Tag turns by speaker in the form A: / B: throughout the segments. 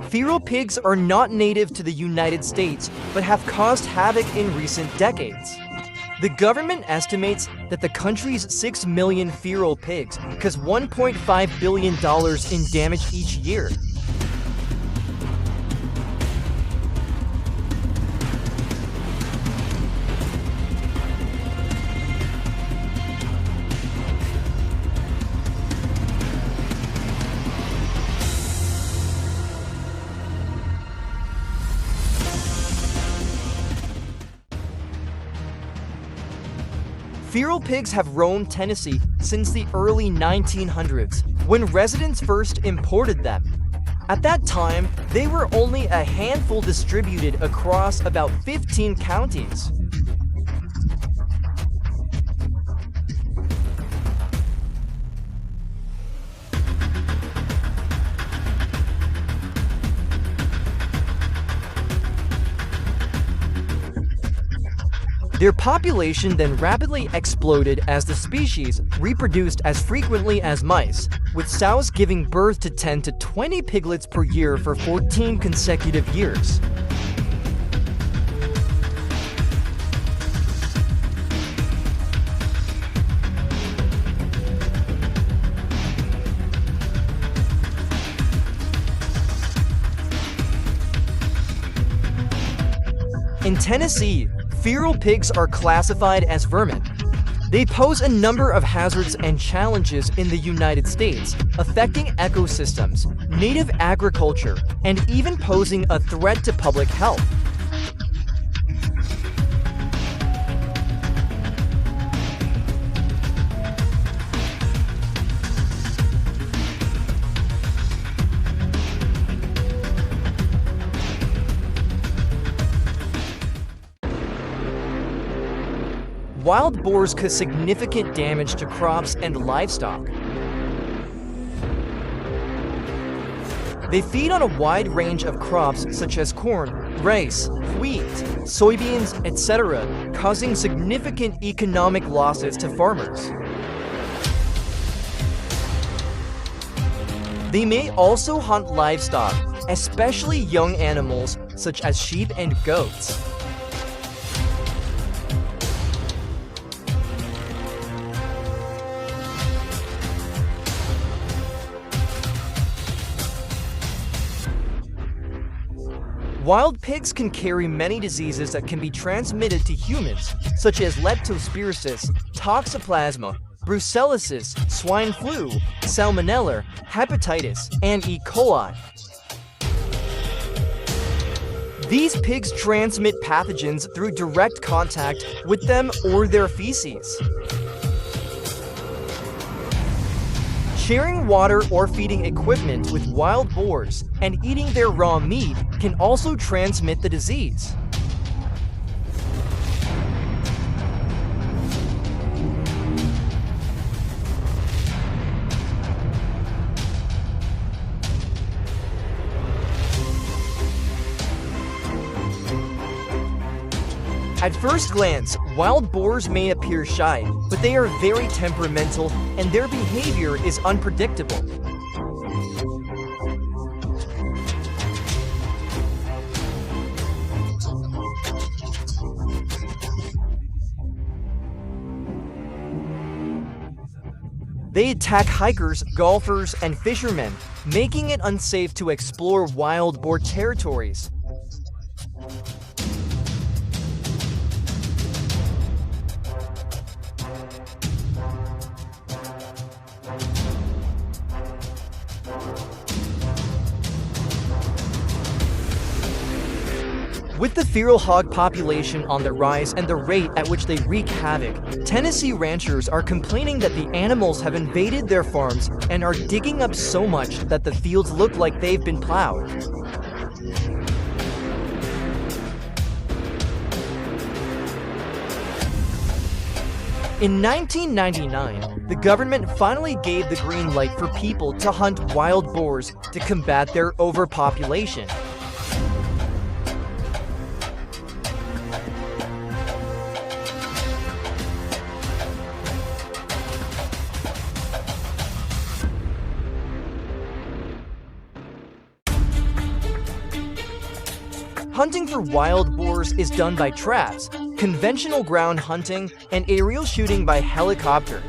A: Feral pigs are not native to the United States, but have caused havoc in recent decades. The government estimates that the country's 6 million feral pigs cause $1.5 billion in damage each year. Feral pigs have roamed Tennessee since the early 1900s, when residents first imported them. At that time, they were only a handful distributed across about 15 counties. Their population then rapidly exploded as the species reproduced as frequently as mice, with sows giving birth to 10 to 20 piglets per year for 14 consecutive years. In Tennessee, feral pigs are classified as vermin. They pose a number of hazards and challenges in the United States, affecting ecosystems, native agriculture, and even posing a threat to public health. Wild boars cause significant damage to crops and livestock. They feed on a wide range of crops such as corn, rice, wheat, soybeans, etc., causing significant economic losses to farmers. They may also hunt livestock, especially young animals such as sheep and goats. Wild pigs can carry many diseases that can be transmitted to humans, such as leptospirosis, toxoplasma, brucellosis, swine flu, salmonella, hepatitis, and E. coli. These pigs transmit pathogens through direct contact with them or their feces. Sharing water or feeding equipment with wild boars and eating their raw meat can also transmit the disease. At first glance, wild boars may appear shy, but they are very temperamental and their behavior is unpredictable. They attack hikers, golfers, and fishermen, making it unsafe to explore wild boar territories. With the feral hog population on the rise and the rate at which they wreak havoc, Tennessee ranchers are complaining that the animals have invaded their farms and are digging up so much that the fields look like they've been plowed. In 1999, the government finally gave the green light for people to hunt wild boars to combat their overpopulation. Hunting for wild boars is done by traps, conventional ground hunting, and aerial shooting by helicopter.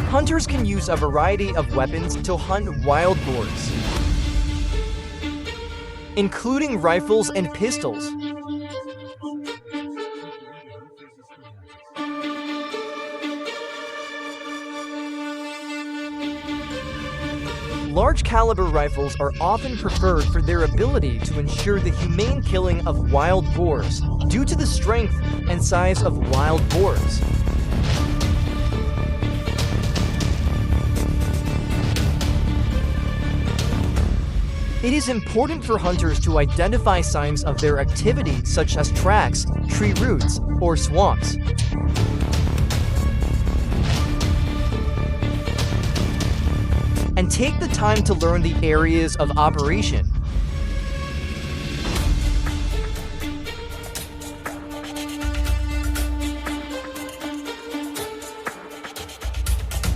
A: Hunters can use a variety of weapons to hunt wild boars, including rifles and pistols. Large caliber rifles are often preferred for their ability to ensure the humane killing of wild boars due to the strength and size of wild boars. It is important for hunters to identify signs of their activity, such as tracks, tree roots, or swamps. And take the time to learn the areas of operation.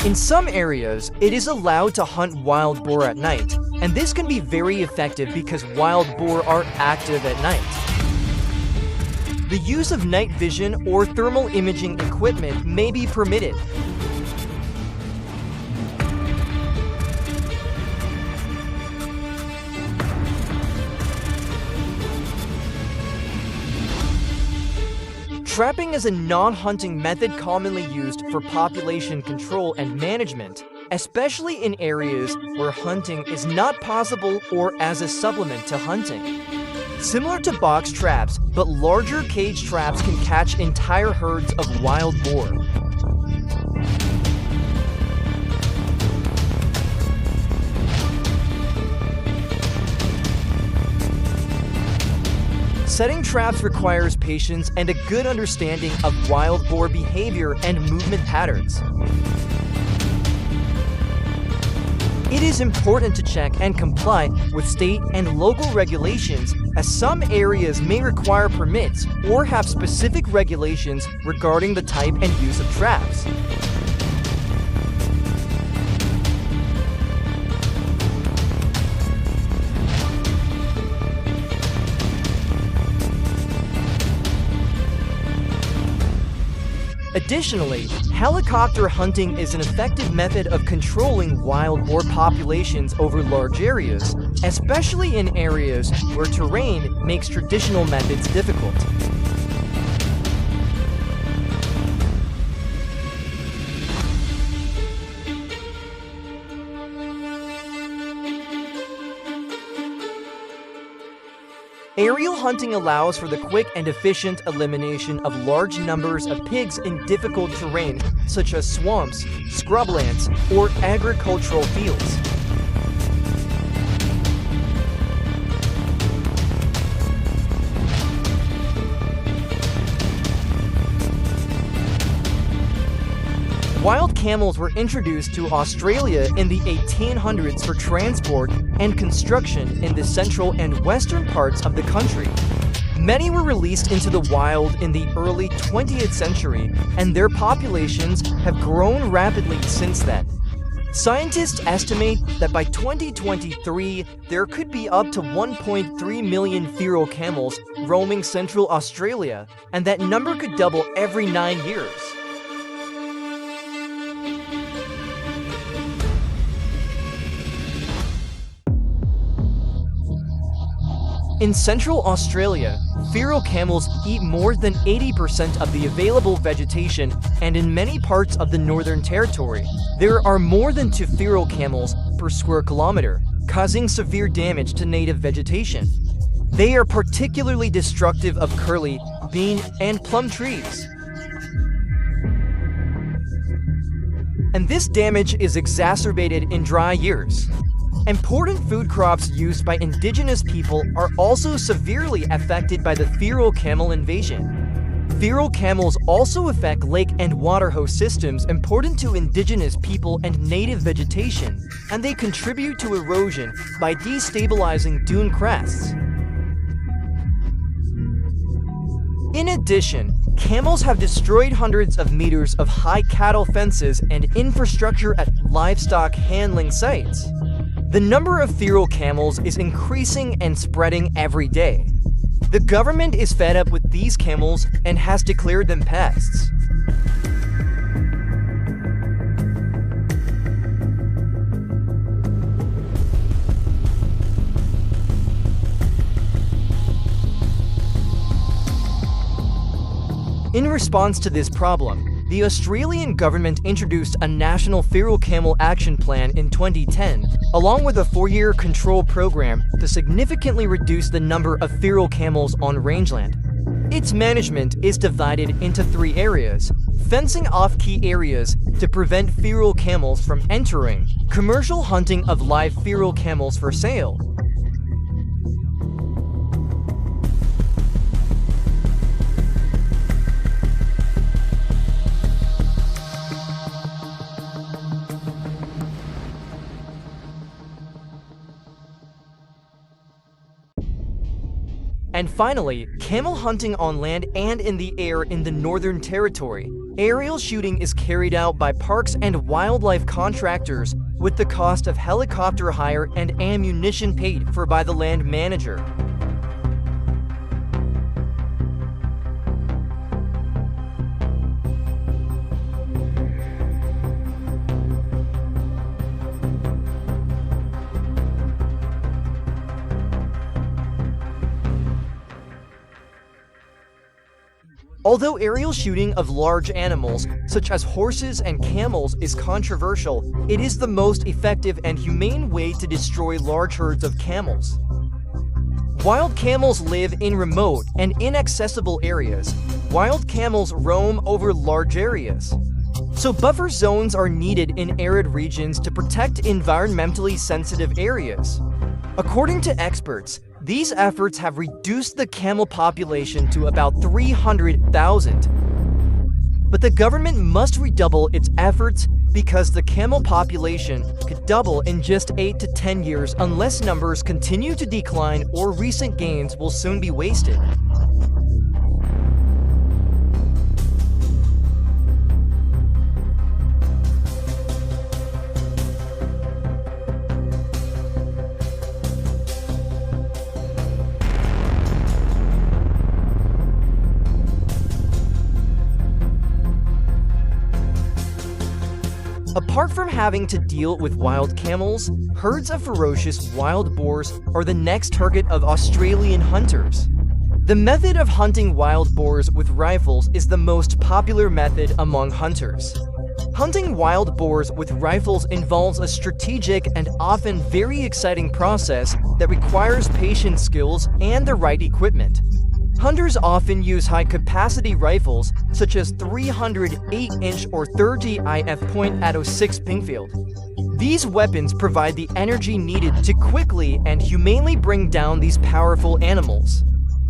A: In some areas, it is allowed to hunt wild boar at night, and this can be very effective because wild boar are active at night. The use of night vision or thermal imaging equipment may be permitted. Trapping is a non-hunting method commonly used for population control and management, especially in areas where hunting is not possible or as a supplement to hunting. Similar to box traps, but larger cage traps can catch entire herds of wild boar. Setting traps requires patience and a good understanding of wild boar behavior and movement patterns. It is important to check and comply with state and local regulations, as some areas may require permits or have specific regulations regarding the type and use of traps. Additionally, helicopter hunting is an effective method of controlling wild boar populations over large areas, especially in areas where terrain makes traditional methods difficult. Aerial hunting allows for the quick and efficient elimination of large numbers of pigs in difficult terrain, such as swamps, scrublands, or agricultural fields. Wild camels were introduced to Australia in the 1800s for transport and construction in the central and western parts of the country. Many were released into the wild in the early 20th century, and their populations have grown rapidly since then. Scientists estimate that by 2023, there could be up to 1.3 million feral camels roaming Central Australia, and that number could double every 9 years. In Central Australia, feral camels eat more than 80% of the available vegetation, and in many parts of the Northern Territory, there are more than 2 feral camels per square kilometer, causing severe damage to native vegetation. They are particularly destructive of curly, bean, and plum trees. And this damage is exacerbated in dry years. Important food crops used by indigenous people are also severely affected by the feral camel invasion. Feral camels also affect lake and water host systems important to indigenous people and native vegetation, and they contribute to erosion by destabilizing dune crests. In addition, camels have destroyed hundreds of meters of high cattle fences and infrastructure at livestock handling sites. The number of feral camels is increasing and spreading every day. The government is fed up with these camels and has declared them pests. In response to this problem, the Australian government introduced a national feral camel action plan in 2010, along with a 4-year control program to significantly reduce the number of feral camels on rangeland. Its management is divided into 3 areas: fencing off key areas to prevent feral camels from entering, commercial hunting of live feral camels for sale, and finally, camel hunting on land and in the air in the Northern Territory. Aerial shooting is carried out by parks and wildlife contractors, with the cost of helicopter hire and ammunition paid for by the land manager. Although aerial shooting of large animals, such as horses and camels, is controversial, it is the most effective and humane way to destroy large herds of camels. Wild camels live in remote and inaccessible areas. Wild camels roam over large areas. So buffer zones are needed in arid regions to protect environmentally sensitive areas. According to experts, these efforts have reduced the camel population to about 300,000. But the government must redouble its efforts because the camel population could double in just 8 to 10 years unless numbers continue to decline, or recent gains will soon be wasted. Apart from having to deal with wild camels, herds of ferocious wild boars are the next target of Australian hunters. The method of hunting wild boars with rifles is the most popular method among hunters. Hunting wild boars with rifles involves a strategic and often very exciting process that requires patient skills and the right equipment. Hunters often use high-capacity rifles such as 308-inch or 30 IF .806 Pingfield. These weapons provide the energy needed to quickly and humanely bring down these powerful animals.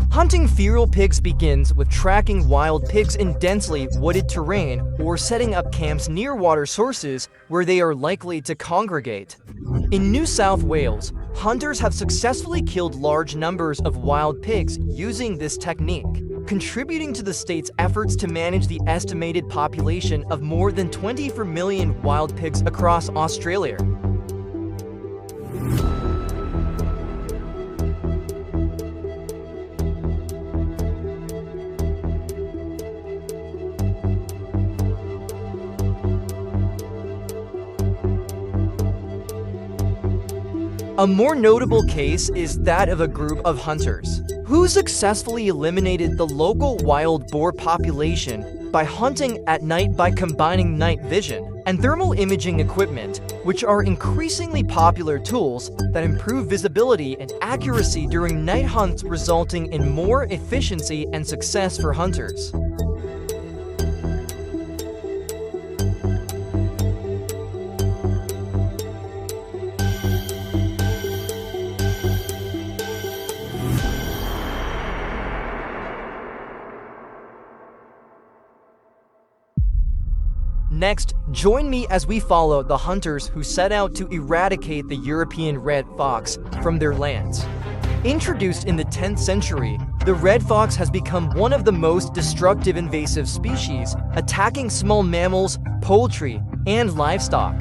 A: Hunting feral pigs begins with tracking wild pigs in densely wooded terrain or setting up camps near water sources where they are likely to congregate. In New South Wales, hunters have successfully killed large numbers of wild pigs using this technique, contributing to the state's efforts to manage the estimated population of more than 24 million wild pigs across Australia. A more notable case is that of a group of hunters who successfully eliminated the local wild boar population by hunting at night by combining night vision and thermal imaging equipment, which are increasingly popular tools that improve visibility and accuracy during night hunts, resulting in more efficiency and success for hunters. Next, join me as we follow the hunters who set out to eradicate the European red fox from their lands. Introduced in the 10th century, the red fox has become one of the most destructive invasive species, attacking small mammals, poultry, and livestock.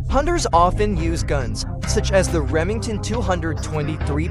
A: Hunters often use guns, such as the Remington 223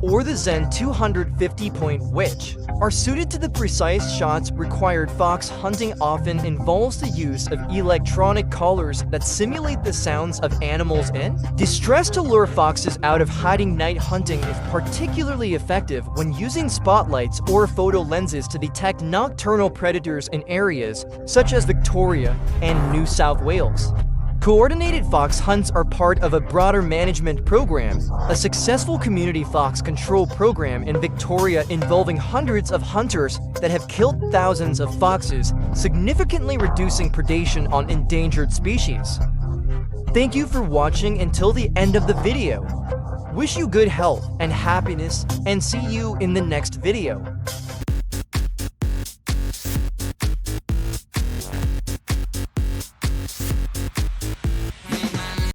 A: or the Zen 250 which are suited to the precise shots required. Fox hunting often involves the use of electronic collars that simulate the sounds of animals in distress. To lure foxes out of hiding, night hunting is particularly effective when using spotlights or photo lenses to detect nocturnal predators in areas such as Victoria and New South Wales. Coordinated fox hunts are part of a broader management program, a successful community fox control program in Victoria involving hundreds of hunters that have killed thousands of foxes, significantly reducing predation on endangered species. Thank you for watching until the end of the video. Wish you good health and happiness, and see you in the next video.